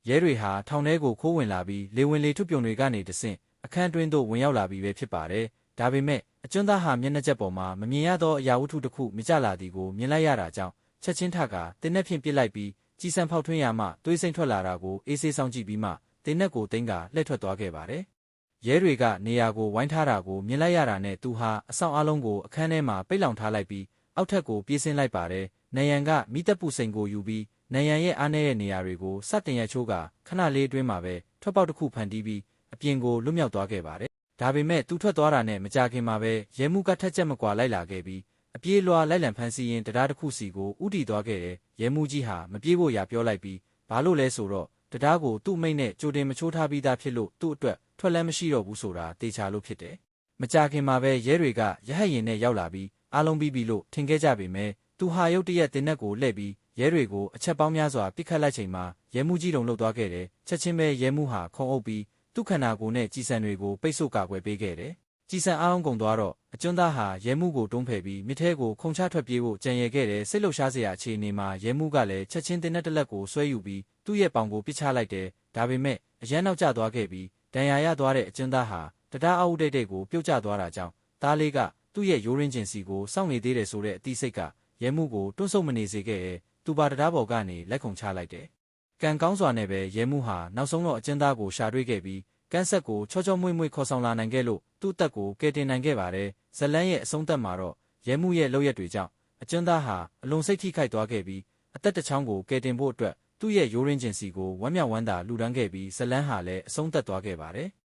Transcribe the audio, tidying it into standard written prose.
ရဲတွေဟာထောင်ထဲကိုခိုးဝင်လာပြီးလေဝင်လေထွက်ပြုံတွေကနေတဆင့်အခန်းတွင်းသို့ဝင်ရောက်လာပြီးပဲဖြစ်ပါတယ်။ဒါပေမဲ့အကျွန်းသားဟာမျက်နှာကျက်ပေါ်မှာမမြင်ရသောအရာဝတ္ထုတစ်ခုမြကျလာသည်ကိုမြင်လိုက်ရတာကြောင့်ချက်ချင်းထကာတင်းနက်ဖြင့်ပစ်လိုက်ပြီးကြီးစံဖောက်ထွင်းရာမှသွေးစိမ့်ထွက်လာတာကိုအေးဆေးဆောင်ကြည့်ပြီးမှတင်းနက်ကိုတင်းကလှည့်ထွက်သွားခဲ့ပါတယ်။ရဲတွေကနေရာကိုဝိုင်းထားတာကိုမြင်လိုက်ရတာနဲ့သူဟာအဆောင်အလုံးကိုအခန်းထဲမှာပိတ်လောင်ထားလိုက်ပြီးအောက်ထပ်ကိုပြေးဆင်းလိုက်ပါတယ်။နယံကမိသက်ပူစိန်ကိုယူပြီးနယံရဲ့အားနည်းတဲ့နေရာတွေကိုစတင်ရချိုးကခဏလေးအတွင်းမှာပဲထွက်ပေါက်တစ်ခုဖန်တီးပြီးအပြင်ကိုလွတ်မြောက်သွားခဲ့ပါတယ်။ဒါပေမဲ့သူထွက်သွားတာနဲ့မကြာခင်မှာပဲရဲမှုကထက်ချက်မကွာလိုက်လာခဲ့ပြီးအပြေးလွှာလိုက်လံဖမ်းဆီးရင်းတရားတစ်ခုစီကိုဥတီသွားခဲ့တဲ့ရဲမှုကြီးဟာမပြေးဖို့ရာပြောလိုက်ပြီးဘာလို့လဲဆိုတော့တရားကိုသူ့မိတ်နဲ့ကြိုတင်မချိုးထားပြီးသားဖြစ်လို့သူ့အတွက်ထွက်လန်းမရှိတော့ဘူးဆိုတာတေချာလို့ဖြစ်တယ်။မကြာခင်မှာပဲရဲတွေကရဟတ်ရင်နဲ့ရောက်လာပြီးအားလုံးပြီးပြီလို့ထင်ခဲ့ကြပေမဲ့သူဟာရုတ်တရက်တင်းနက်ကိုလှည့်ပြီးရဲတွေကိုအချက်ပေါင်းများစွာပစ်ခတ်လိုက်ချိန်မှာရဲမှုကြီးတုံလှုပ်သွားခဲ့တယ်။ချက်ချင်းပဲရဲမှုဟာခုံအုပ်ပြီးသူ့ခန္ဓာကိုယ်နဲ့ကြီးစံတွေကိုပိတ်ဆို့ကာကွယ်ပေးခဲ့တယ်။ကြီးစံအားလုံးကုန်သွားတော့အကျွန်းသားဟာရဲမှုကိုတွန်းဖယ်ပြီးမြစ်ထဲကိုခုန်ချထွက်ပြေးဖို့ကြံရည်ခဲ့တယ်။စိတ်လှုပ်ရှားစရာအခြေအနေမှာရဲမှုကလည်းချက်ချင်းတင်းနက်တစ်လက်ကိုဆွဲယူပြီးသူ့ရဲ့ပေါင်ကိုပစ်ချလိုက်တယ်။ဒါပေမဲ့အရန်နောက်ကျသွားခဲ့ပြီးဒဏ်ရာရသွားတဲ့အကျွန်းသားဟာတရားအုပ်တိတ်တိတ်ကိုပြုတ်ကျသွားတာကြောင့်သားလေးကသူ့ရဲ့ရိုးရင်းကျင်စီကိုစောင့်နေသေးတယ်ဆိုတဲ့အသိစိတ်ကရဲမှုကိုတွန်းဆုတ်မနေစေခဲ့တဲ့သူပါတရားပေါ်ကနေလက်ခုံချလိုက်တယ်။ကံကောင်းစွာနဲ့ပဲရဲမှုဟာနောက်ဆုံးတော့အကျဉ်းသားကိုရှာတွေ့ခဲ့ပြီးကန်းဆက်ကိုချောချောမွေ့မွေ့ခေါ်ဆောင်လာနိုင်ခဲ့လို့သူ့အသက်ကိုကယ်တင်နိုင်ခဲ့ပါတယ်။ဇလန်းရဲ့အဆုံးသတ်မှာတော့ရဲမှုရဲ့လုပ်ရက်တွေကြောင့်အကျဉ်းသားဟာအလွန်စိတ်ထိခိုက်သွားခဲ့ပြီးအသက်တစ်ချောင်းကိုကယ်တင်ဖို့အတွက်သူ့ရဲ့ရိုးရင်းကျင်စီကိုဝမ်းမြောက်ဝမ်းသာလှူဒန်းခဲ့ပြီးဇလန်းဟာလည်းအဆုံးသတ်သွားခဲ့ပါတယ်။